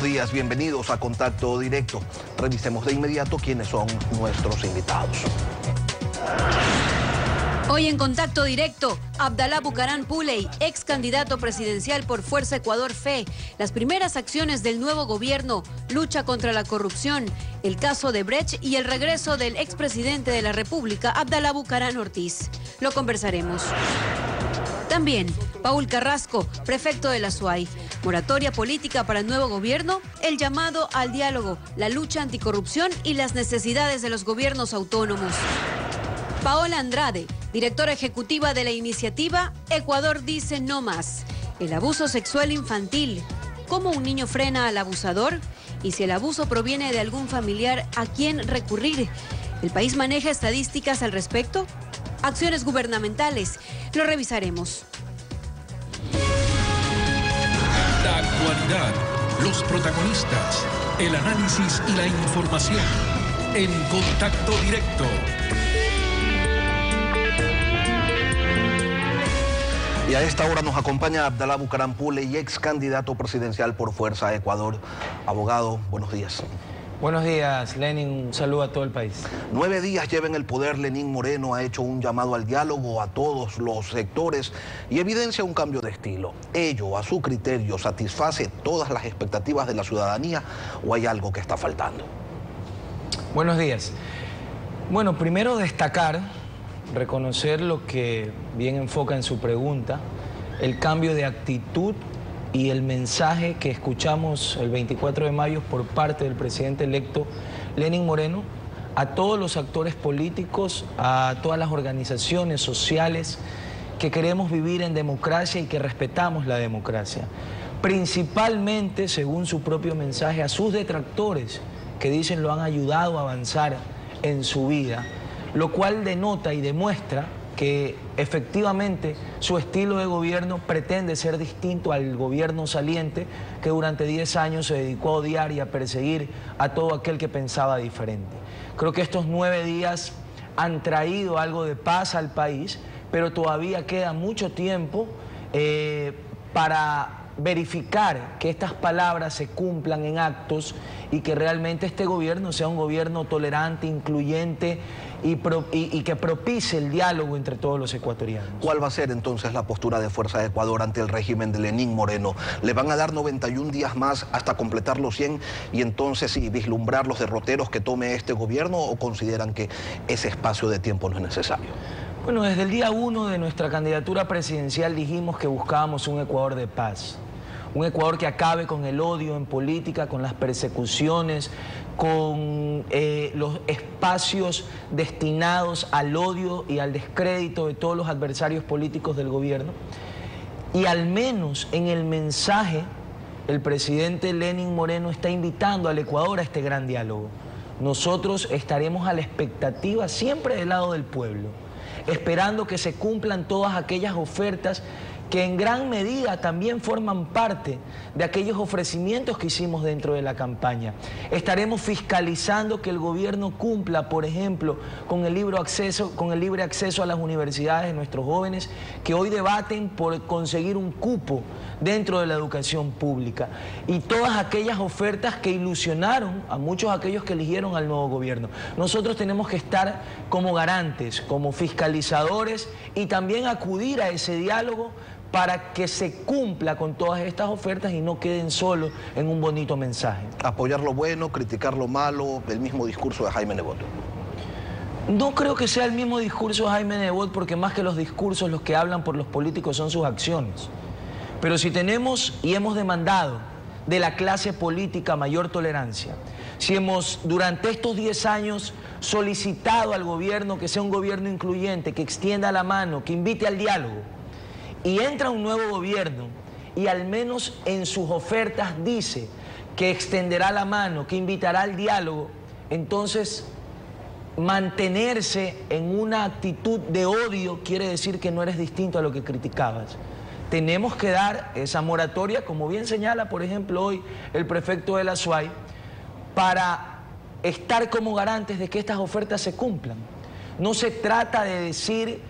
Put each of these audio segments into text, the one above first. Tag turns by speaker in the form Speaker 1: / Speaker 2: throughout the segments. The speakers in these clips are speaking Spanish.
Speaker 1: días, bienvenidos a Contacto Directo. Revisemos de inmediato quiénes son nuestros invitados.
Speaker 2: Hoy en Contacto Directo, Abdalá Bucaram Puley, ex candidato presidencial por Fuerza Ecuador FE, las primeras acciones del nuevo gobierno, lucha contra la corrupción, el caso de Brecht y el regreso del expresidente de la República, Abdalá Bucaram Ortiz. Lo conversaremos. También, Paul Carrasco, prefecto de la SUAY. Moratoria política para el nuevo gobierno, el llamado al diálogo, la lucha anticorrupción y las necesidades de los gobiernos autónomos. Paola Andrade, directora ejecutiva de la iniciativa Ecuador dice no más. El abuso sexual infantil. ¿Cómo un niño frena al abusador? Y si el abuso proviene de algún familiar, ¿a quién recurrir? ¿El país maneja estadísticas al respecto? Acciones gubernamentales. Lo revisaremos.
Speaker 3: La actualidad, los protagonistas, el análisis y la información. En Contacto Directo.
Speaker 1: Y a esta hora nos acompaña Abdalá Bucaram Puley, ex candidato presidencial por Fuerza Ecuador. Abogado, buenos días.
Speaker 4: Buenos días, Lenin. Un saludo a todo el país.
Speaker 1: 9 días lleva en el poder. Lenín Moreno ha hecho un llamado al diálogo a todos los sectores y evidencia un cambio de estilo. ¿Ello, a su criterio, satisface todas las expectativas de la ciudadanía o hay algo que está faltando?
Speaker 4: Buenos días. Bueno, primero destacar, reconocer lo que bien enfoca en su pregunta, el cambio de actitud y el mensaje que escuchamos el 24 de mayo por parte del presidente electo Lenín Moreno a todos los actores políticos, a todas las organizaciones sociales que queremos vivir en democracia y que respetamos la democracia. Principalmente, según su propio mensaje, a sus detractores que dicen lo han ayudado a avanzar en su vida, lo cual denota y demuestra que efectivamente su estilo de gobierno pretende ser distinto al gobierno saliente que durante 10 años se dedicó a odiar y a perseguir a todo aquel que pensaba diferente. Creo que estos 9 días han traído algo de paz al país, pero todavía queda mucho tiempo para verificar que estas palabras se cumplan en actos y que realmente este gobierno sea un gobierno tolerante, incluyente y que propicie el diálogo entre todos los ecuatorianos.
Speaker 1: ¿Cuál va a ser entonces la postura de Fuerza de Ecuador ante el régimen de Lenín Moreno? ¿Le van a dar 91 días más hasta completar los 100 y entonces sí vislumbrar los derroteros que tome este gobierno o consideran que ese espacio de tiempo no es necesario?
Speaker 4: Bueno, desde el día 1 de nuestra candidatura presidencial dijimos que buscábamos un Ecuador de paz. Un Ecuador que acabe con el odio en política, con las persecuciones, con los espacios destinados al odio y al descrédito de todos los adversarios políticos del gobierno. Y al menos en el mensaje, el presidente Lenín Moreno está invitando al Ecuador a este gran diálogo. Nosotros estaremos a la expectativa siempre del lado del pueblo, esperando que se cumplan todas aquellas ofertas que en gran medida también forman parte de aquellos ofrecimientos que hicimos dentro de la campaña. Estaremos fiscalizando que el gobierno cumpla, por ejemplo, con el libre acceso a las universidades de nuestros jóvenes que hoy debaten por conseguir un cupo dentro de la educación pública. Y todas aquellas ofertas que ilusionaron a muchos aquellos que eligieron al nuevo gobierno. Nosotros tenemos que estar como garantes, como fiscalizadores y también acudir a ese diálogo para que se cumpla con todas estas ofertas y no queden solo en un bonito mensaje.
Speaker 1: Apoyar lo bueno, criticar lo malo, el mismo discurso de Jaime Nebot.
Speaker 4: No creo que sea el mismo discurso de Jaime Nebot, porque más que los discursos, los que hablan por los políticos son sus acciones. Pero si tenemos y hemos demandado de la clase política mayor tolerancia, si hemos durante estos 10 años solicitado al gobierno que sea un gobierno incluyente, que extienda la mano, que invite al diálogo, y entra un nuevo gobierno y al menos en sus ofertas dice que extenderá la mano, que invitará al diálogo, entonces mantenerse en una actitud de odio quiere decir que no eres distinto a lo que criticabas. Tenemos que dar esa moratoria, como bien señala, por ejemplo, hoy el prefecto de la SUAY, para estar como garantes de que estas ofertas se cumplan. No se trata de decir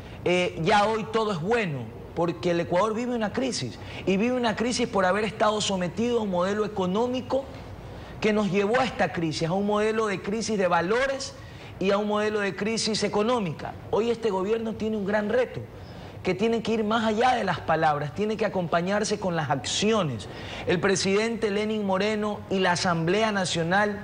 Speaker 4: ya hoy todo es bueno, porque el Ecuador vive una crisis, y vive una crisis por haber estado sometido a un modelo económico que nos llevó a esta crisis, a un modelo de crisis de valores y a un modelo de crisis económica. Hoy este gobierno tiene un gran reto, que tiene que ir más allá de las palabras, tiene que acompañarse con las acciones. El presidente Lenín Moreno y la Asamblea Nacional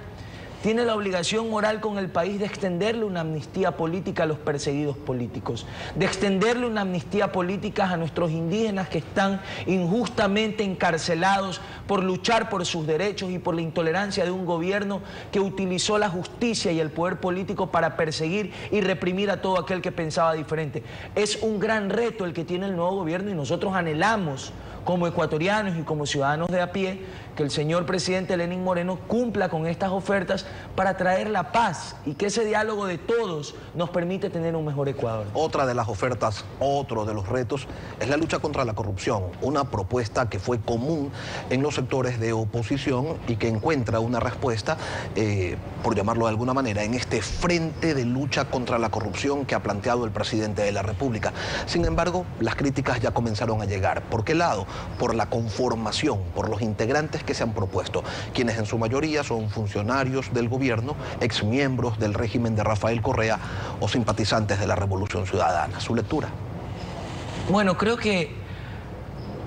Speaker 4: tiene la obligación moral con el país de extenderle una amnistía política a los perseguidos políticos, de extenderle una amnistía política a nuestros indígenas que están injustamente encarcelados por luchar por sus derechos y por la intolerancia de un gobierno que utilizó la justicia y el poder político para perseguir y reprimir a todo aquel que pensaba diferente. Es un gran reto el que tiene el nuevo gobierno y nosotros anhelamos como ecuatorianos y como ciudadanos de a pie, que el señor presidente Lenín Moreno cumpla con estas ofertas para traer la paz y que ese diálogo de todos nos permite tener un mejor Ecuador.
Speaker 1: Otra de las ofertas, otro de los retos, es la lucha contra la corrupción, una propuesta que fue común en los sectores de oposición y que encuentra una respuesta, por llamarlo de alguna manera, en este frente de lucha contra la corrupción que ha planteado el presidente de la República. Sin embargo, las críticas ya comenzaron a llegar. ¿Por qué lado? Por la conformación, por los integrantes que se han propuesto, quienes en su mayoría son funcionarios del gobierno, exmiembros del régimen de Rafael Correa o simpatizantes de la Revolución Ciudadana. ¿Su lectura?
Speaker 4: Bueno, creo que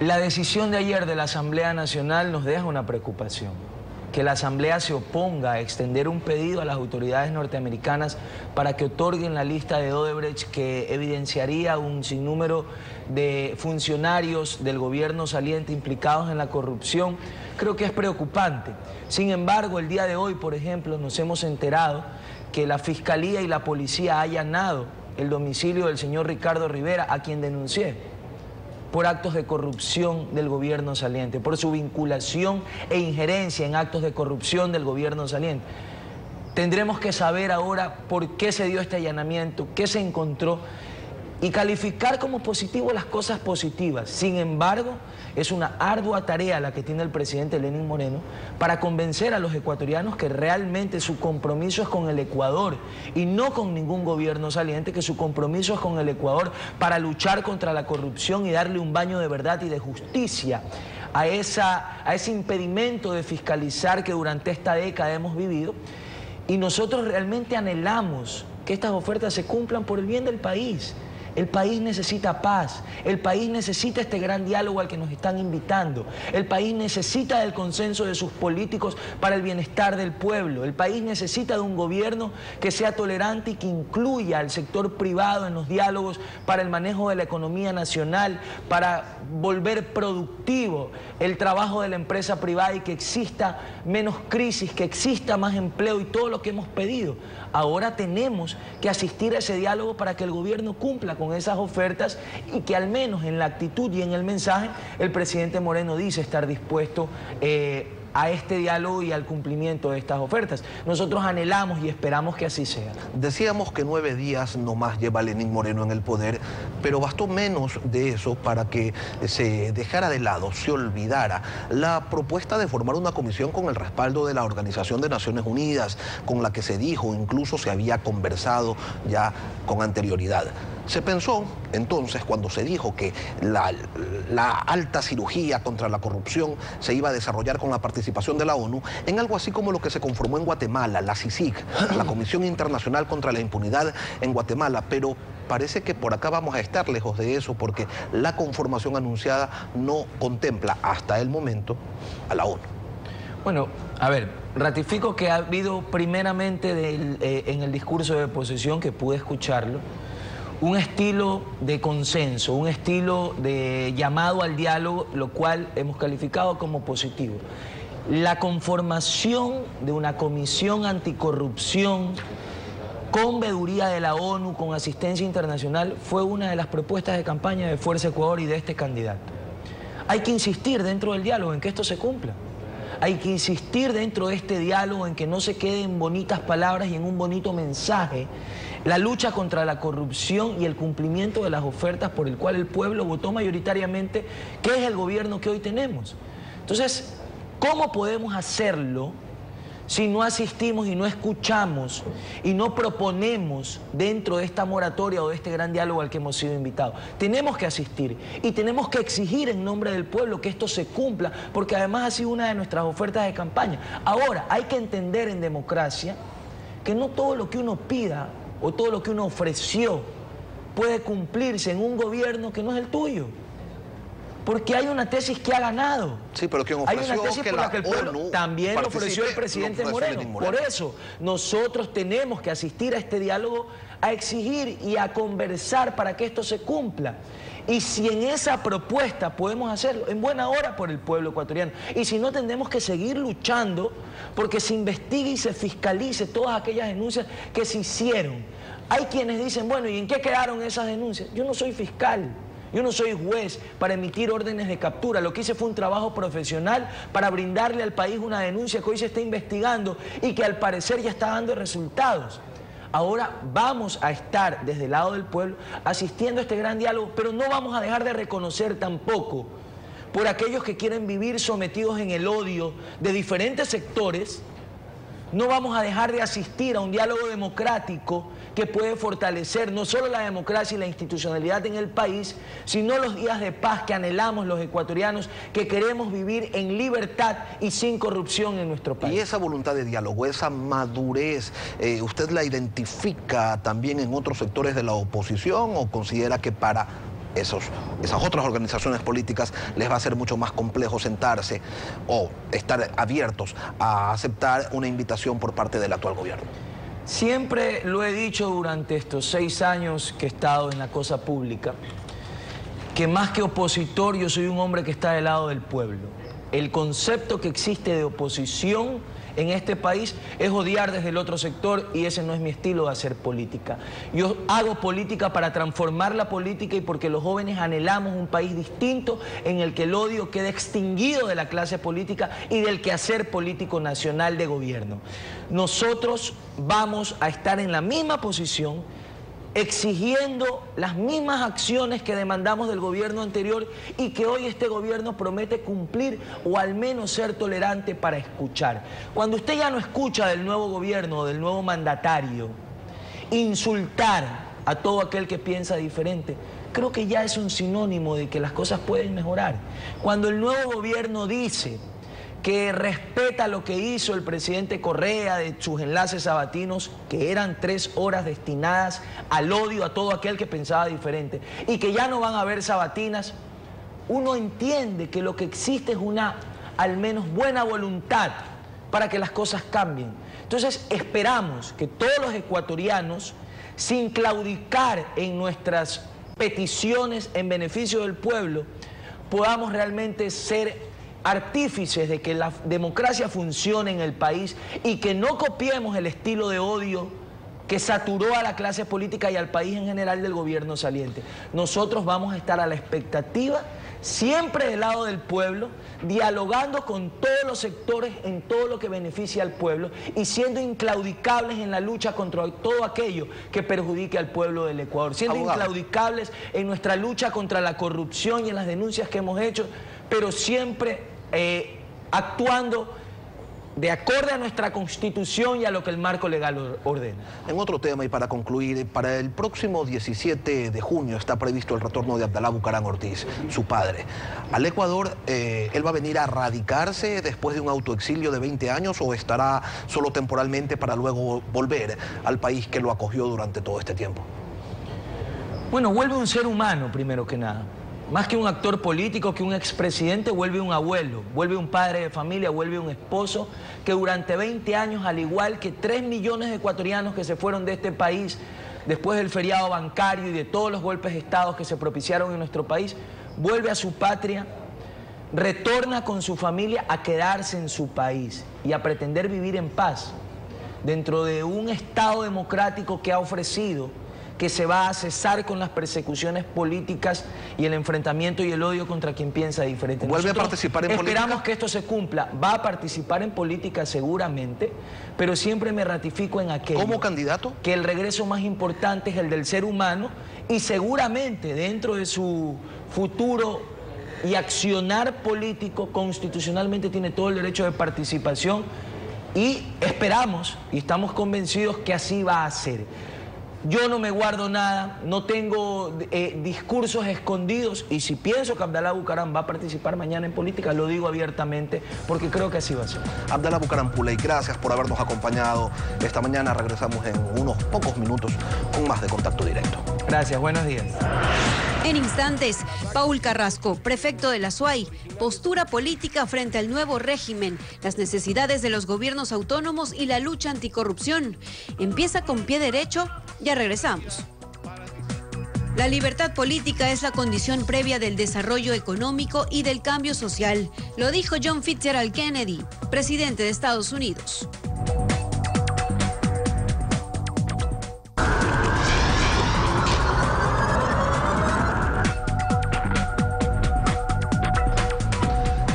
Speaker 4: la decisión de ayer de la Asamblea Nacional nos deja una preocupación. Que la Asamblea se oponga a extender un pedido a las autoridades norteamericanas para que otorguen la lista de Odebrecht, que evidenciaría un sinnúmero de funcionarios del gobierno saliente implicados en la corrupción, creo que es preocupante. Sin embargo, el día de hoy, por ejemplo, nos hemos enterado que la Fiscalía y la Policía ha allanado el domicilio del señor Ricardo Rivera, a quien denuncié por actos de corrupción del gobierno saliente, por su vinculación e injerencia en actos de corrupción del gobierno saliente. Tendremos que saber ahora por qué se dio este allanamiento, qué se encontró y calificar como positivo las cosas positivas. Sin embargo, es una ardua tarea la que tiene el presidente Lenín Moreno para convencer a los ecuatorianos que realmente su compromiso es con el Ecuador y no con ningún gobierno saliente, que su compromiso es con el Ecuador para luchar contra la corrupción y darle un baño de verdad y de justicia a ese impedimento de fiscalizar que durante esta década hemos vivido. Y nosotros realmente anhelamos que estas ofertas se cumplan por el bien del país. El país necesita paz, el país necesita este gran diálogo al que nos están invitando, el país necesita del consenso de sus políticos para el bienestar del pueblo, el país necesita de un gobierno que sea tolerante y que incluya al sector privado en los diálogos para el manejo de la economía nacional, para volver productivo el trabajo de la empresa privada y que exista menos crisis, que exista más empleo y todo lo que hemos pedido. Ahora tenemos que asistir a ese diálogo para que el gobierno cumpla con esas ofertas y que al menos en la actitud y en el mensaje el presidente Moreno dice estar dispuesto a este diálogo y al cumplimiento de estas ofertas. Nosotros anhelamos y esperamos que así sea.
Speaker 1: Decíamos que 9 días nomás lleva Lenín Moreno en el poder, pero bastó menos de eso para que se dejara de lado, se olvidara la propuesta de formar una comisión con el respaldo de la Organización de Naciones Unidas, con la que se dijo, incluso se había conversado ya con anterioridad. Se pensó entonces, cuando se dijo que la alta cirugía contra la corrupción se iba a desarrollar con la participación de la ONU, en algo así como lo que se conformó en Guatemala, la CICIG, la Comisión Internacional contra la Impunidad en Guatemala, pero parece que por acá vamos a estar lejos de eso porque la conformación anunciada no contempla hasta el momento a la ONU.
Speaker 4: Bueno, a ver, ratifico que ha habido primeramente en el discurso de oposición, que pude escucharlo, un estilo de consenso, un estilo de llamado al diálogo, lo cual hemos calificado como positivo. La conformación de una comisión anticorrupción con veeduría de la ONU, con asistencia internacional, fue una de las propuestas de campaña de Fuerza Ecuador y de este candidato. Hay que insistir dentro del diálogo en que esto se cumpla. Hay que insistir dentro de este diálogo en que no se quede en bonitas palabras y en un bonito mensaje la lucha contra la corrupción y el cumplimiento de las ofertas por el cual el pueblo votó mayoritariamente, que es el gobierno que hoy tenemos. Entonces, ¿cómo podemos hacerlo si no asistimos y no escuchamos y no proponemos dentro de esta moratoria o de este gran diálogo al que hemos sido invitados. Tenemos que asistir y tenemos que exigir en nombre del pueblo que esto se cumpla, porque además ha sido una de nuestras ofertas de campaña. Ahora, hay que entender en democracia que no todo lo que uno pida o todo lo que uno ofreció puede cumplirse en un gobierno que no es el tuyo. Porque hay una tesis que ha ganado.
Speaker 1: Sí, pero ¿quién ofreció?
Speaker 4: Hay una tesis
Speaker 1: que
Speaker 4: por la que el pueblo
Speaker 1: ONU
Speaker 4: también lo ofreció el presidente Moreno. Por eso, nosotros tenemos que asistir a este diálogo, a exigir y a conversar para que esto se cumpla. Y si en esa propuesta podemos hacerlo, en buena hora por el pueblo ecuatoriano. Y si no, tendremos que seguir luchando porque se investigue y se fiscalice todas aquellas denuncias que se hicieron. Hay quienes dicen, bueno, ¿y en qué quedaron esas denuncias? Yo no soy fiscal. Yo no soy juez para emitir órdenes de captura. Lo que hice fue un trabajo profesional para brindarle al país una denuncia que hoy se está investigando y que al parecer ya está dando resultados. Ahora vamos a estar desde el lado del pueblo asistiendo a este gran diálogo, pero no vamos a dejar de reconocer tampoco por aquellos que quieren vivir sometidos en el odio de diferentes sectores. No vamos a dejar de asistir a un diálogo democrático que puede fortalecer no solo la democracia y la institucionalidad en el país, sino los días de paz que anhelamos los ecuatorianos, que queremos vivir en libertad y sin corrupción en nuestro país.
Speaker 1: Y esa voluntad de diálogo, esa madurez, ¿usted la identifica también en otros sectores de la oposición o considera que para esas otras organizaciones políticas les va a ser mucho más complejo sentarse o estar abiertos a aceptar una invitación por parte del actual gobierno?
Speaker 4: Siempre lo he dicho durante estos 6 años que he estado en la cosa pública, que más que opositor yo soy un hombre que está del lado del pueblo. El concepto que existe de oposición en este país es odiar desde el otro sector y ese no es mi estilo de hacer política. Yo hago política para transformar la política y porque los jóvenes anhelamos un país distinto en el que el odio quede extinguido de la clase política y del quehacer político nacional de gobierno. Nosotros vamos a estar en la misma posición, exigiendo las mismas acciones que demandamos del gobierno anterior y que hoy este gobierno promete cumplir o al menos ser tolerante para escuchar. Cuando usted ya no escucha del nuevo gobierno o del nuevo mandatario insultar a todo aquel que piensa diferente, creo que ya es un sinónimo de que las cosas pueden mejorar. Cuando el nuevo gobierno dice que respeta lo que hizo el presidente Correa de sus enlaces sabatinos, que eran 3 horas destinadas al odio a todo aquel que pensaba diferente, y que ya no van a haber sabatinas, uno entiende que lo que existe es una, al menos, buena voluntad para que las cosas cambien. Entonces esperamos que todos los ecuatorianos, sin claudicar en nuestras peticiones en beneficio del pueblo, podamos realmente ser artífices de que la democracia funcione en el país y que no copiemos el estilo de odio que saturó a la clase política y al país en general del gobierno saliente. Nosotros vamos a estar a la expectativa, siempre del lado del pueblo, dialogando con todos los sectores en todo lo que beneficia al pueblo y siendo inclaudicables en la lucha contra todo aquello que perjudique al pueblo del Ecuador, siendo inclaudicables en nuestra lucha contra la corrupción y en las denuncias que hemos hecho, pero siempre actuando de acorde a nuestra Constitución y a lo que el marco legal ordena. En
Speaker 1: otro tema y para concluir, para el próximo 17 de junio está previsto el retorno de Abdalá Bucaram Ortiz, su padre. Al Ecuador, ¿él va a venir a radicarse después de un autoexilio de 20 años o estará solo temporalmente para luego volver al país que lo acogió durante todo este tiempo?
Speaker 4: Bueno, vuelve un ser humano primero que nada. Más que un actor político, que un expresidente, vuelve un abuelo, vuelve un padre de familia, vuelve un esposo que durante 20 años, al igual que 3 millones de ecuatorianos que se fueron de este país después del feriado bancario y de todos los golpes de Estado que se propiciaron en nuestro país, vuelve a su patria, retorna con su familia a quedarse en su país y a pretender vivir en paz dentro de un Estado democrático que ha ofrecido que se va a cesar con las persecuciones políticas y el enfrentamiento y el odio contra quien piensa diferente.
Speaker 1: ¿Vuelve a participar en política?
Speaker 4: Esperamos que esto se cumpla. Va a participar en política seguramente, pero siempre me ratifico en aquello.
Speaker 1: ¿Como candidato?
Speaker 4: Que el regreso más importante es el del ser humano y seguramente dentro de su futuro y accionar político constitucionalmente tiene todo el derecho de participación Y esperamos y estamos convencidos que así va a ser. Yo no me guardo nada, no tengo discursos escondidos, y si pienso que Abdalá Bucaram va a participar mañana en política, lo digo abiertamente, porque creo que así va a ser.
Speaker 1: Abdalá Bucaram Puley, gracias por habernos acompañado esta mañana. Regresamos en unos pocos minutos con más de Contacto Directo.
Speaker 4: Gracias, buenos días.
Speaker 2: En instantes, Paul Carrasco, prefecto de la SUAY, postura política frente al nuevo régimen, las necesidades de los gobiernos autónomos y la lucha anticorrupción. ¿Empieza con pie derecho? Ya regresamos. La libertad política es la condición previa del desarrollo económico y del cambio social. Lo dijo John Fitzgerald Kennedy, presidente de Estados Unidos.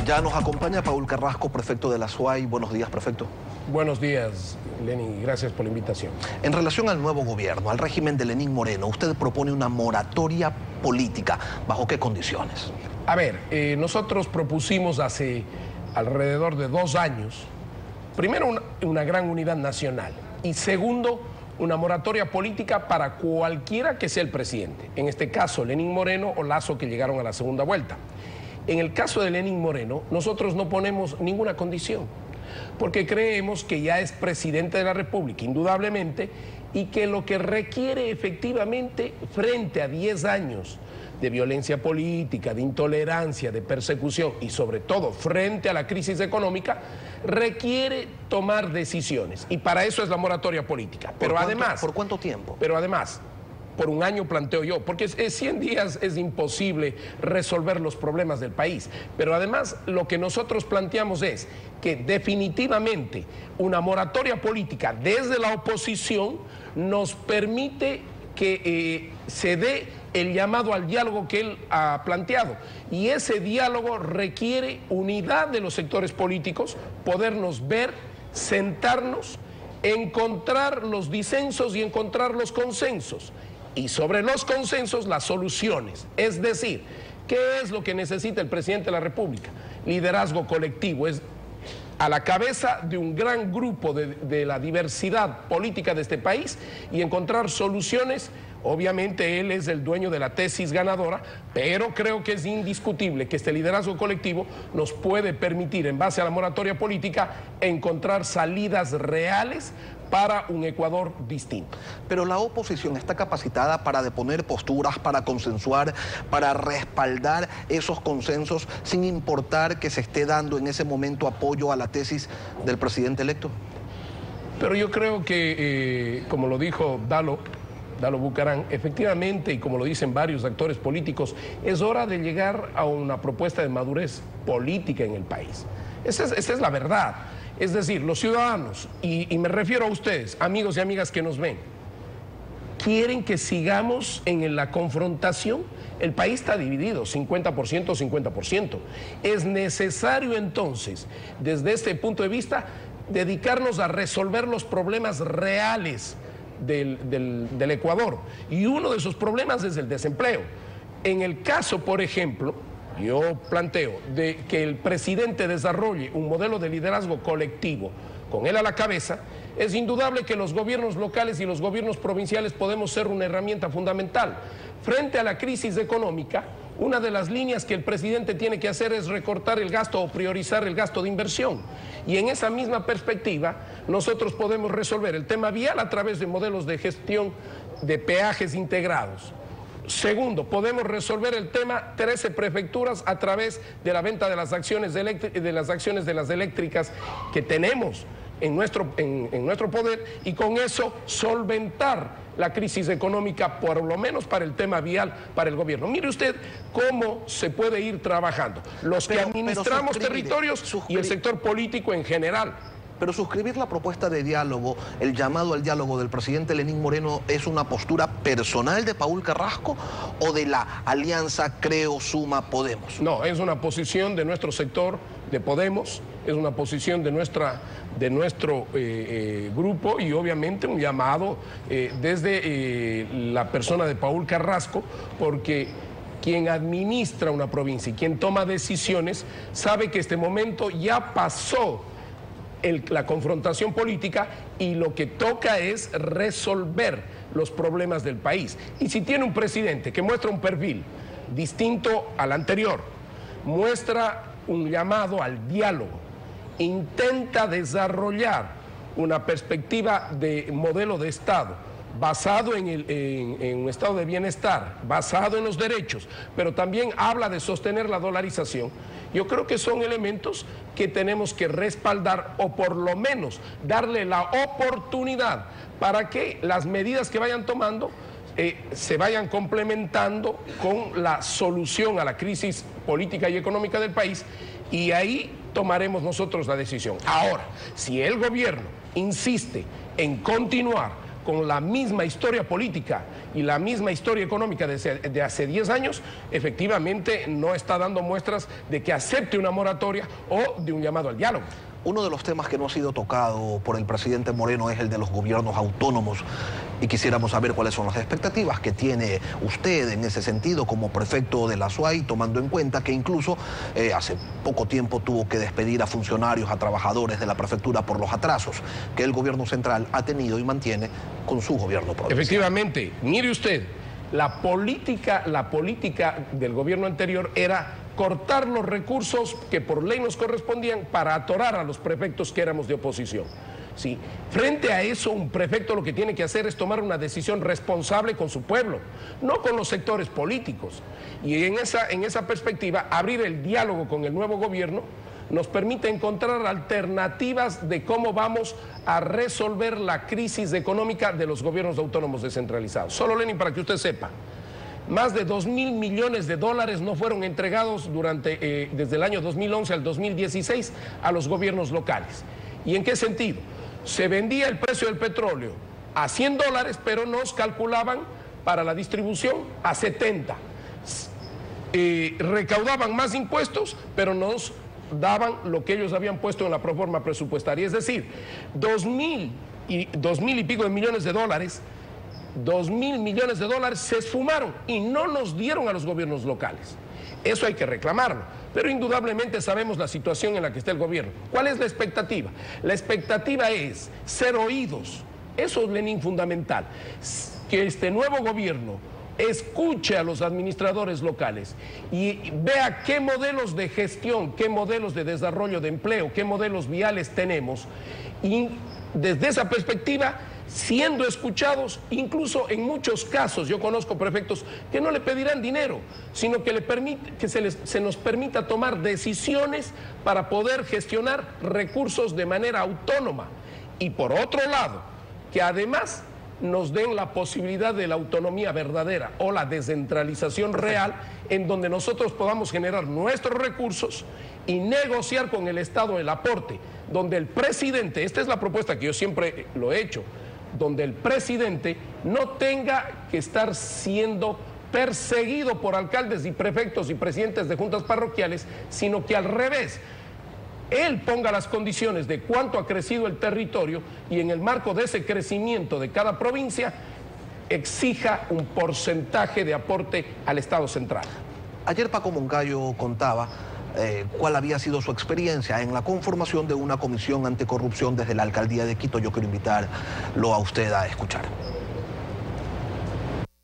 Speaker 1: Ya nos acompaña Paul Carrasco, prefecto de la SUAY. Buenos días, prefecto.
Speaker 5: Buenos días, Lenín. Gracias por la invitación.
Speaker 1: En relación al nuevo gobierno, al régimen de Lenín Moreno, usted propone una moratoria política. ¿Bajo qué condiciones?
Speaker 5: A ver, nosotros propusimos hace alrededor de 2 años, primero una gran unidad nacional y segundo, una moratoria política para cualquiera que sea el presidente. En este caso, Lenín Moreno o Lasso, que llegaron a la segunda vuelta. En el caso de Lenín Moreno, nosotros no ponemos ninguna condición, porque creemos que ya es presidente de la República, indudablemente, y que lo que requiere efectivamente, frente a 10 años de violencia política, de intolerancia, de persecución y sobre todo frente a la crisis económica, requiere tomar decisiones. Y para eso es la moratoria política. Pero además...
Speaker 1: ¿Por cuánto tiempo?
Speaker 5: Pero además... por 1 año planteo yo, porque 100 días es imposible resolver los problemas del país. Pero además lo que nosotros planteamos es que definitivamente una moratoria política desde la oposición nos permite que se dé el llamado al diálogo que él ha planteado. Y ese diálogo requiere unidad de los sectores políticos, podernos ver, sentarnos, encontrar los disensos y encontrar los consensos. Y sobre los consensos, las soluciones. Es decir, ¿qué es lo que necesita el presidente de la República? Liderazgo colectivo, es a la cabeza de un gran grupo de la diversidad política de este país y encontrar soluciones. Obviamente él es el dueño de la tesis ganadora, pero creo que es indiscutible que este liderazgo colectivo nos puede permitir, en base a la moratoria política, encontrar salidas reales para un Ecuador distinto.
Speaker 1: Pero la oposición está capacitada para deponer posturas, para consensuar, para respaldar esos consensos, sin importar que se esté dando en ese momento apoyo a la tesis del presidente electo.
Speaker 5: Pero yo creo que, como lo dijo Dalo Bucaram, efectivamente, y como lo dicen varios actores políticos, es hora de llegar a una propuesta de madurez política en el país. Esa es la verdad. Es decir, los ciudadanos, y me refiero a ustedes, amigos y amigas que nos ven, quieren que sigamos en la confrontación. El país está dividido, 50%, 50%. Es necesario entonces, desde este punto de vista, dedicarnos a resolver los problemas reales del Ecuador. Y uno de esos problemas es el desempleo. En el caso, por ejemplo, yo planteo de que el presidente desarrolle un modelo de liderazgo colectivo con él a la cabeza, es indudable que los gobiernos locales y los gobiernos provinciales podemos ser una herramienta fundamental. Frente a la crisis económica, una de las líneas que el presidente tiene que hacer es recortar el gasto o priorizar el gasto de inversión. Y en esa misma perspectiva, nosotros podemos resolver el tema vial a través de modelos de gestión de peajes integrados. Segundo, podemos resolver el tema 13 prefecturas a través de la venta de las acciones de las eléctricas que tenemos en nuestro poder, y con eso solventar la crisis económica, por lo menos para el tema vial, para el gobierno. Mire usted cómo se puede ir trabajando. Los que administramos territorios y el sector político en general.
Speaker 1: Pero suscribir la propuesta de diálogo, el llamado al diálogo del presidente Lenín Moreno, ¿es una postura personal de Paul Carrasco o de la alianza Creo, Suma, Podemos?
Speaker 5: No, es una posición de nuestro sector, de Podemos, es una posición de nuestro grupo, y obviamente un llamado desde la persona de Paul Carrasco, porque quien administra una provincia y quien toma decisiones sabe que este momento ya pasó la confrontación política y lo que toca es resolver los problemas del país. Y si tiene un presidente que muestra un perfil distinto al anterior, muestra un llamado al diálogo, intenta desarrollar una perspectiva de modelo de Estado basado en un estado de bienestar, basado en los derechos, pero también habla de sostener la dolarización. Yo creo que son elementos que tenemos que respaldar o por lo menos darle la oportunidad para que las medidas que vayan tomando se vayan complementando con la solución a la crisis política y económica del país, y ahí tomaremos nosotros la decisión. Ahora, si el gobierno insiste en continuar con la misma historia política y la misma historia económica de hace 10 años, efectivamente no está dando muestras de que acepte una moratoria o de un llamado al diálogo.
Speaker 1: Uno de los temas que no ha sido tocado por el presidente Moreno es el de los gobiernos autónomos, y quisiéramos saber cuáles son las expectativas que tiene usted en ese sentido como prefecto de la SUAY, tomando en cuenta que incluso hace poco tiempo tuvo que despedir a funcionarios, a trabajadores de la prefectura por los atrasos que el gobierno central ha tenido y mantiene con su gobierno provincial.
Speaker 5: Efectivamente, mire usted, la política del gobierno anterior era cortar los recursos que por ley nos correspondían para atorar a los prefectos que éramos de oposición. ¿Sí? Frente a eso, un prefecto lo que tiene que hacer es tomar una decisión responsable con su pueblo, no con los sectores políticos. Y en esa perspectiva, abrir el diálogo con el nuevo gobierno nos permite encontrar alternativas de cómo vamos a resolver la crisis económica de los gobiernos autónomos descentralizados. Solo, Lenin, para que usted sepa, más de 2.000 millones de dólares no fueron entregados desde el año 2011 al 2016 a los gobiernos locales. ¿Y en qué sentido? Se vendía el precio del petróleo a $100, pero nos calculaban para la distribución a 70. Recaudaban más impuestos, pero nos daban lo que ellos habían puesto en la proforma presupuestaria. Es decir, 2.000 y pico de millones de dólares, 2.000 millones de dólares se esfumaron y no nos dieron a los gobiernos locales. Eso hay que reclamarlo, pero indudablemente sabemos la situación en la que está el gobierno. ¿Cuál es la expectativa? La expectativa es ser oídos. Eso es, Lenin, fundamental. Que este nuevo gobierno escuche a los administradores locales y vea qué modelos de gestión, qué modelos de desarrollo de empleo, qué modelos viales tenemos, y desde esa perspectiva, siendo escuchados, incluso en muchos casos, yo conozco prefectos que no le pedirán dinero, sino que se nos permita tomar decisiones para poder gestionar recursos de manera autónoma. Y por otro lado, que además nos den la posibilidad de la autonomía verdadera o la descentralización real, en donde nosotros podamos generar nuestros recursos y negociar con el Estado el aporte, donde el presidente, esta es la propuesta que yo siempre lo he hecho, donde el presidente no tenga que estar siendo perseguido por alcaldes y prefectos y presidentes de juntas parroquiales, sino que al revés, él ponga las condiciones de cuánto ha crecido el territorio y en el marco de ese crecimiento de cada provincia exija un porcentaje de aporte al Estado central.
Speaker 1: Ayer Paco Moncayo contaba cuál había sido su experiencia en la conformación de una comisión anticorrupción desde la alcaldía de Quito. Yo quiero invitarlo a usted a escuchar.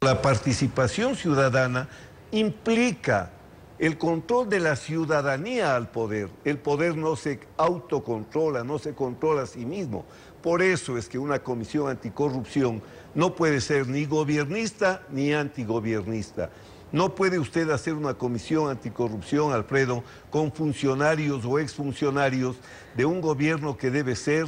Speaker 6: La participación ciudadana implica el control de la ciudadanía al poder. El poder no se autocontrola, no se controla a sí mismo. Por eso es que una comisión anticorrupción no puede ser ni gobernista ni antigobiernista. No puede usted hacer una comisión anticorrupción, Alfredo, con funcionarios o exfuncionarios de un gobierno que debe ser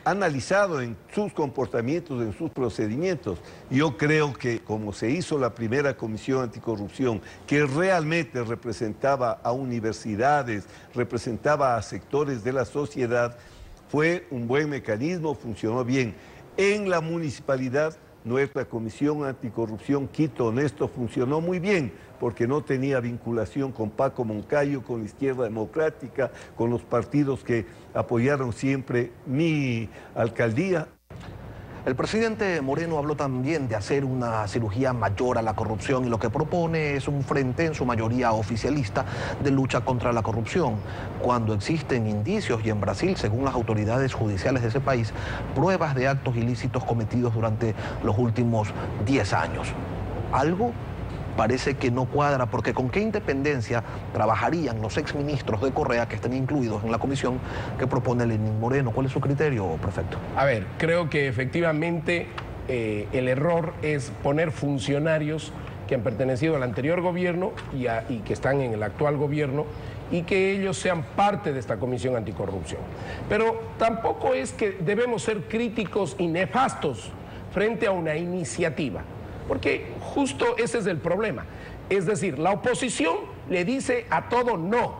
Speaker 6: analizado en sus comportamientos, en sus procedimientos. Yo creo que como se hizo la primera comisión anticorrupción, que realmente representaba a universidades, representaba a sectores de la sociedad, fue un buen mecanismo, funcionó bien. En la municipalidad, nuestra comisión anticorrupción Quito Honesto funcionó muy bien, porque no tenía vinculación con Paco Moncayo, con la izquierda democrática, con los partidos que apoyaron siempre mi alcaldía.
Speaker 1: El presidente Moreno habló también de hacer una cirugía mayor a la corrupción y lo que propone es un frente, en su mayoría oficialista, de lucha contra la corrupción. Cuando existen indicios, y en Brasil, según las autoridades judiciales de ese país, pruebas de actos ilícitos cometidos durante los últimos 10 años. Algo parece que no cuadra, porque ¿con qué independencia trabajarían los exministros de Correa que estén incluidos en la comisión que propone Lenín Moreno? ¿Cuál es su criterio, prefecto?
Speaker 5: A ver, creo que efectivamente el error es poner funcionarios que han pertenecido al anterior gobierno y que están en el actual gobierno y que ellos sean parte de esta comisión anticorrupción. Pero tampoco es que debemos ser críticos y nefastos frente a una iniciativa. Porque justo ese es el problema. Es decir, la oposición le dice a todo no,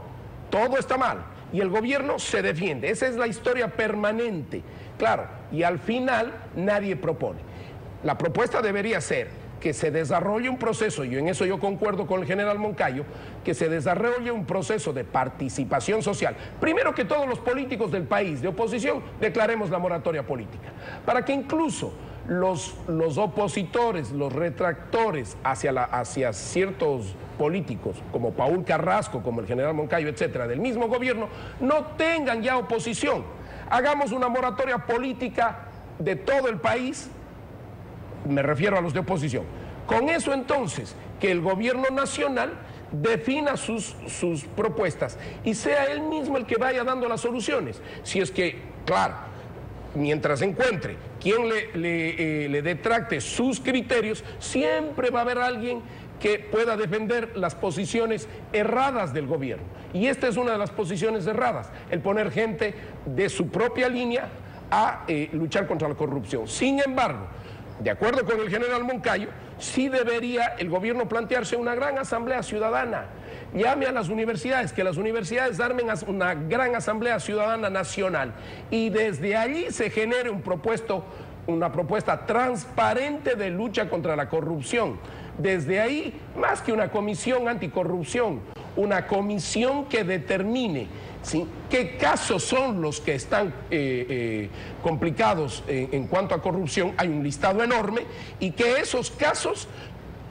Speaker 5: todo está mal, y el gobierno se defiende. Esa es la historia permanente. Claro, y al final nadie propone. La propuesta debería ser que se desarrolle un proceso, y en eso yo concuerdo con el general Moncayo, que se desarrolle un proceso de participación social. Primero, que todos los políticos del país de oposición declaremos la moratoria política, para que incluso los opositores, los retractores hacia ciertos políticos, como Paul Carrasco, como el general Moncayo, etcétera, del mismo gobierno, no tengan ya oposición. Hagamos una moratoria política de todo el país, me refiero a los de oposición. Con eso entonces, que el gobierno nacional defina sus propuestas y sea él mismo el que vaya dando las soluciones. Si es que, claro, mientras encuentre quien le detracte sus criterios, siempre va a haber alguien que pueda defender las posiciones erradas del gobierno. Y esta es una de las posiciones erradas, el poner gente de su propia línea a luchar contra la corrupción. Sin embargo, de acuerdo con el general Moncayo, sí debería el gobierno plantearse una gran asamblea ciudadana. Llame a las universidades, que las universidades armen una gran asamblea ciudadana nacional y desde allí se genere una propuesta transparente de lucha contra la corrupción. Desde ahí, más que una comisión anticorrupción, una comisión que determine, ¿sí?, qué casos son los que están complicados en cuanto a corrupción. Hay un listado enorme, y que esos casos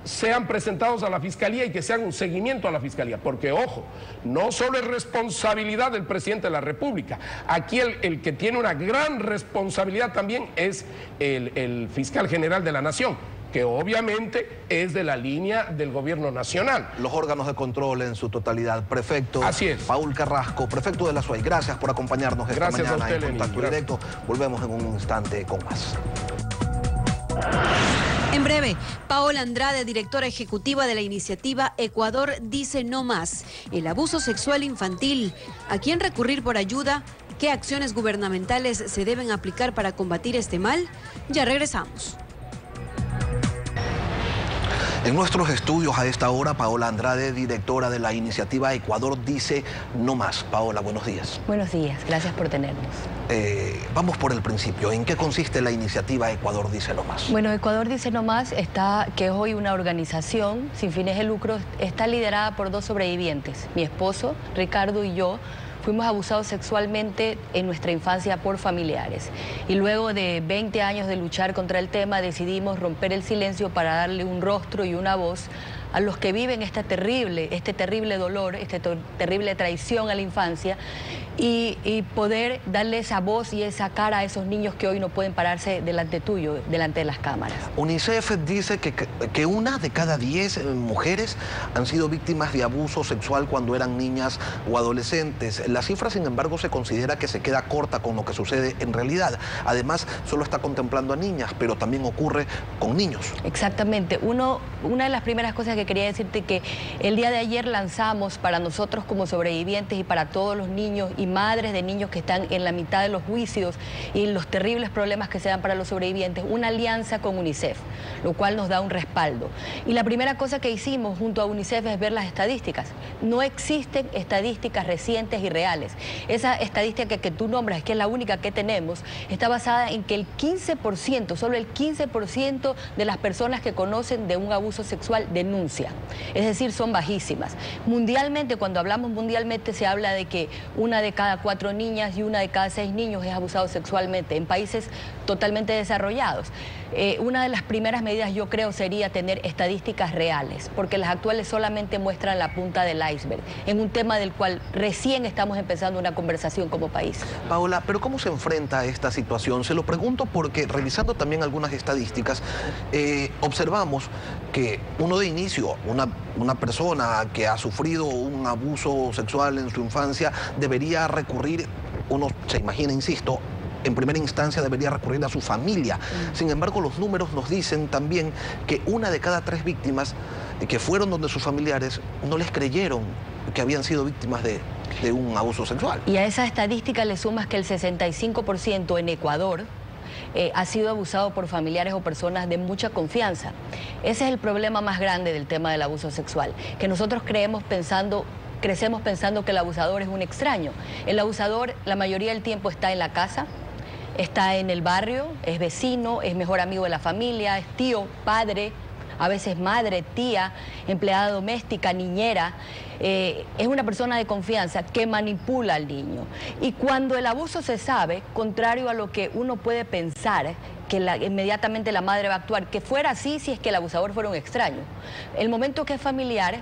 Speaker 5: sean presentados a la Fiscalía y que se haga un seguimiento a la Fiscalía. Porque, ojo, no solo es responsabilidad del presidente de la República. Aquí el que tiene una gran responsabilidad también es el fiscal general de la Nación, que obviamente es de la línea del gobierno nacional.
Speaker 1: Los órganos de control en su totalidad. Prefecto
Speaker 5: Así es.
Speaker 1: Paul Carrasco, prefecto de la SUAY, gracias por acompañarnos esta mañana en Contacto Directo. Volvemos en un instante con más.
Speaker 2: En breve, Paola Andrade, directora ejecutiva de la iniciativa Ecuador Dice No Más. El abuso sexual infantil. ¿A quién recurrir por ayuda? ¿Qué acciones gubernamentales se deben aplicar para combatir este mal? Ya regresamos.
Speaker 1: En nuestros estudios a esta hora, Paola Andrade, directora de la iniciativa Ecuador Dice No Más. Paola, buenos días.
Speaker 7: Buenos días, gracias por tenernos.
Speaker 1: Vamos por el principio. ¿En qué consiste la iniciativa Ecuador Dice No Más?
Speaker 7: Bueno, Ecuador Dice No Más, que es hoy una organización sin fines de lucro, está liderada por 2 sobrevivientes. Mi esposo, Ricardo, y yo fuimos abusados sexualmente en nuestra infancia por familiares. Y luego de 20 años de luchar contra el tema, decidimos romper el silencio para darle un rostro y una voz a los que viven este terrible dolor, esta terrible traición a la infancia, y poder darle esa voz y esa cara a esos niños que hoy no pueden pararse delante tuyo, delante de las cámaras.
Speaker 1: UNICEF dice que 1 de cada 10 mujeres han sido víctimas de abuso sexual cuando eran niñas o adolescentes. La cifra, sin embargo, se considera que se queda corta con lo que sucede en realidad. Además, solo está contemplando a niñas, pero también ocurre con niños.
Speaker 7: Exactamente. Una de las primeras cosas que quería decirte, que el día de ayer lanzamos para nosotros como sobrevivientes y para todos los niños y madres de niños que están en la mitad de los juicios y los terribles problemas que se dan para los sobrevivientes, una alianza con UNICEF, lo cual nos da un respaldo. Y la primera cosa que hicimos junto a UNICEF es ver las estadísticas. No existen estadísticas recientes y reales. Esa estadística que tú nombras, que es la única que tenemos, está basada en que el 15%, solo el 15% de las personas que conocen de un abuso sexual denuncian. denuncia. Es decir, son bajísimas. Mundialmente, cuando hablamos mundialmente, se habla de que 1 de cada 4 niñas y 1 de cada 6 niños es abusado sexualmente en países totalmente desarrollados. Una de las primeras medidas, yo creo, sería tener estadísticas reales, porque las actuales solamente muestran la punta del iceberg, en un tema del cual recién estamos empezando una conversación como país.
Speaker 1: Paola, ¿pero cómo se enfrenta a esta situación? Se lo pregunto porque, revisando también algunas estadísticas, observamos que uno de inicio, una persona que ha sufrido un abuso sexual en su infancia, debería recurrir, uno se imagina, insisto, en primera instancia debería recurrir a su familia. Sin embargo, los números nos dicen también que 1 de cada 3 víctimas que fueron donde sus familiares no les creyeron que habían sido víctimas de un abuso sexual.
Speaker 7: Y a esa estadística le sumas que el 65% en Ecuador ha sido abusado por familiares o personas de mucha confianza. Ese es el problema más grande del tema del abuso sexual, que nosotros crecemos pensando que el abusador es un extraño. El abusador la mayoría del tiempo está en la casa, está en el barrio, es vecino, es mejor amigo de la familia, es tío, padre, a veces madre, tía, empleada doméstica, niñera. Es una persona de confianza que manipula al niño. Y cuando el abuso se sabe, contrario a lo que uno puede pensar, que inmediatamente la madre va a actuar, que fuera así si es que el abusador fuera un extraño. El momento que es familiar,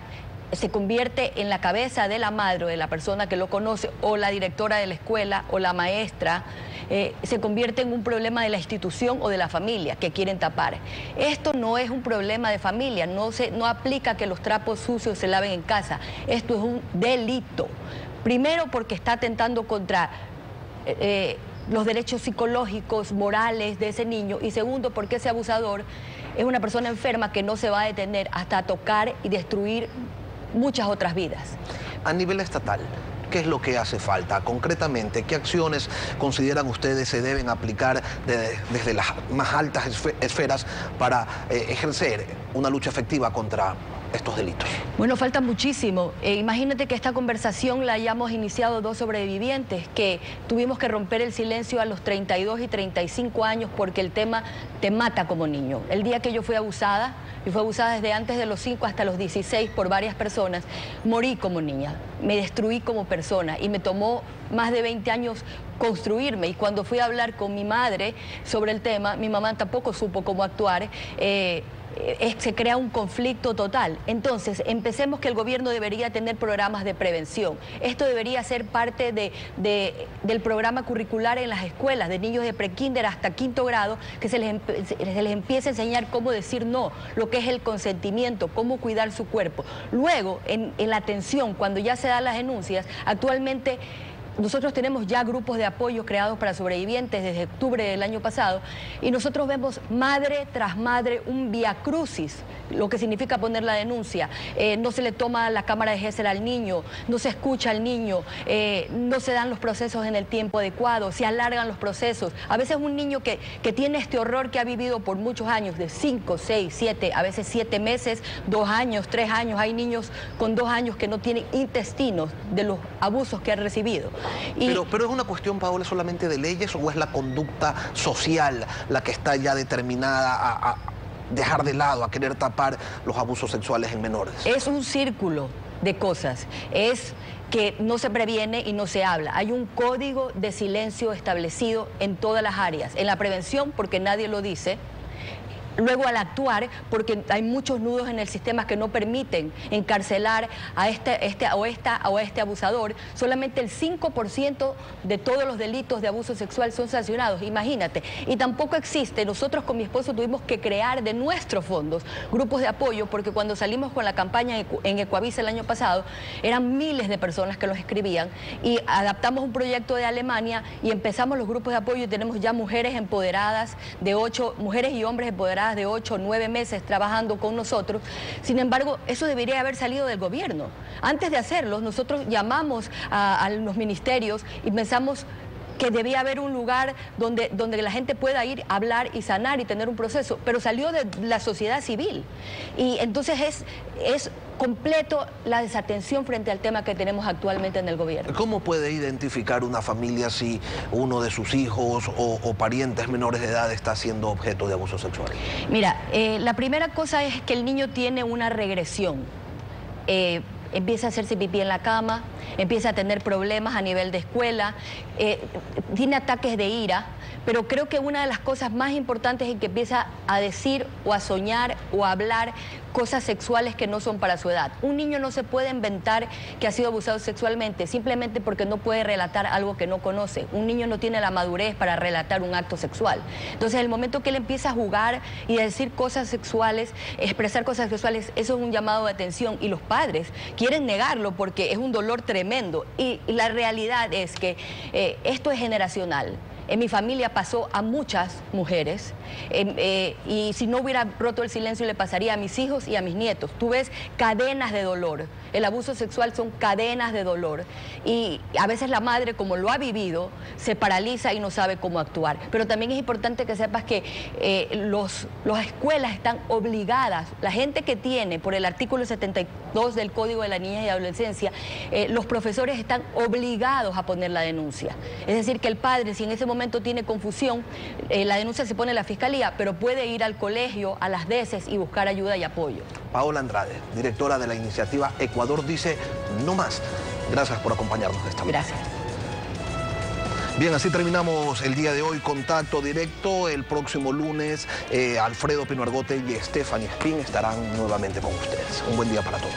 Speaker 7: se convierte en la cabeza de la madre o de la persona que lo conoce, o la directora de la escuela, o la maestra, se convierte en un problema de la institución o de la familia que quieren tapar. Esto no es un problema de familia, no aplica que los trapos sucios se laven en casa. Esto es un delito. Primero porque está atentando contra los derechos psicológicos, morales de ese niño, y segundo porque ese abusador es una persona enferma que no se va a detener hasta tocar y destruir muchas otras vidas.
Speaker 1: A nivel estatal, ¿qué es lo que hace falta? Concretamente, ¿qué acciones consideran ustedes se deben aplicar desde las más altas esferas para ejercer una lucha efectiva contra estos delitos?
Speaker 7: Bueno, falta muchísimo. Imagínate que esta conversación la hayamos iniciado 2 sobrevivientes, que tuvimos que romper el silencio a los 32 y 35 años porque el tema te mata como niño. El día que yo fui abusada, y fue abusada desde antes de los 5 hasta los 16 por varias personas, morí como niña, me destruí como persona y me tomó más de 20 años construirme. Y cuando fui a hablar con mi madre sobre el tema, mi mamá tampoco supo cómo actuar. Se crea un conflicto total. Entonces, empecemos que el gobierno debería tener programas de prevención. Esto debería ser parte del programa curricular en las escuelas, de niños de prekinder hasta 5º grado, que se les empiece a enseñar cómo decir no, lo que es el consentimiento, cómo cuidar su cuerpo. Luego, en la atención, cuando ya se dan las denuncias, actualmente nosotros tenemos ya grupos de apoyo creados para sobrevivientes desde octubre del año pasado, y nosotros vemos madre tras madre un viacrucis, lo que significa poner la denuncia. No se le toma la cámara de Gesell al niño, no se escucha al niño, no se dan los procesos en el tiempo adecuado, se alargan los procesos. A veces un niño que tiene este horror que ha vivido por muchos años, de 5, 6, 7, a veces 7 meses, 2 años, 3 años, hay niños con 2 años que no tienen intestinos de los abusos que han recibido.
Speaker 1: Pero es una cuestión, Paola, solamente de leyes, o es la conducta social la que está ya determinada a dejar de lado, a querer tapar los abusos sexuales en menores?
Speaker 7: Es un círculo de cosas. Es que no se previene y no se habla. Hay un código de silencio establecido en todas las áreas. En la prevención, porque nadie lo dice. Luego al actuar, porque hay muchos nudos en el sistema que no permiten encarcelar a este abusador. Solamente el 5% de todos los delitos de abuso sexual son sancionados, imagínate. Y tampoco existe, nosotros con mi esposo tuvimos que crear de nuestros fondos grupos de apoyo, porque cuando salimos con la campaña en Ecuavisa el año pasado, eran miles de personas que los escribían, y adaptamos un proyecto de Alemania y empezamos los grupos de apoyo, y tenemos ya mujeres empoderadas mujeres y hombres empoderadas de 8 o 9 meses trabajando con nosotros. Sin embargo, eso debería haber salido del gobierno. Antes de hacerlo, nosotros llamamos a los ministerios y pensamos que debía haber un lugar donde la gente pueda ir, hablar y sanar y tener un proceso, pero salió de la sociedad civil. Y entonces es completo la desatención frente al tema que tenemos actualmente en el gobierno.
Speaker 1: ¿Cómo puede identificar una familia si uno de sus hijos o parientes menores de edad está siendo objeto de abuso sexual?
Speaker 7: Mira, la primera cosa es que el niño tiene una regresión. Empieza a hacerse pipí en la cama, empieza a tener problemas a nivel de escuela, tiene ataques de ira, pero creo que una de las cosas más importantes es que empieza a decir o a soñar o a hablar cosas sexuales que no son para su edad. Un niño no se puede inventar que ha sido abusado sexualmente simplemente porque no puede relatar algo que no conoce. Un niño no tiene la madurez para relatar un acto sexual. Entonces, el momento que él empieza a jugar y a decir cosas sexuales, expresar cosas sexuales, eso es un llamado de atención, y los padres quieren negarlo porque es un dolor tremendo, y la realidad es que esto es generacional. En mi familia pasó a muchas mujeres, y si no hubiera roto el silencio le pasaría a mis hijos y a mis nietos. Tú ves cadenas de dolor. El abuso sexual son cadenas de dolor, y a veces la madre, como lo ha vivido, se paraliza y no sabe cómo actuar. Pero también es importante que sepas que las escuelas están obligadas, la gente que tiene por el artículo 72 del Código de la Niñez y Adolescencia, los profesores están obligados a poner la denuncia. Es decir, que el padre, si en ese momento tiene confusión, la denuncia se pone en la fiscalía, pero puede ir al colegio, a las DECES, y buscar ayuda y apoyo.
Speaker 1: Paola Andrade, directora de la iniciativa Ecuador dice no más. Gracias por acompañarnos esta mañana.
Speaker 7: Gracias.
Speaker 1: Bien, así terminamos el día de hoy. Contacto Directo. El próximo lunes, Alfredo Pino Argote y Stephanie Spin estarán nuevamente con ustedes. Un buen día para todos.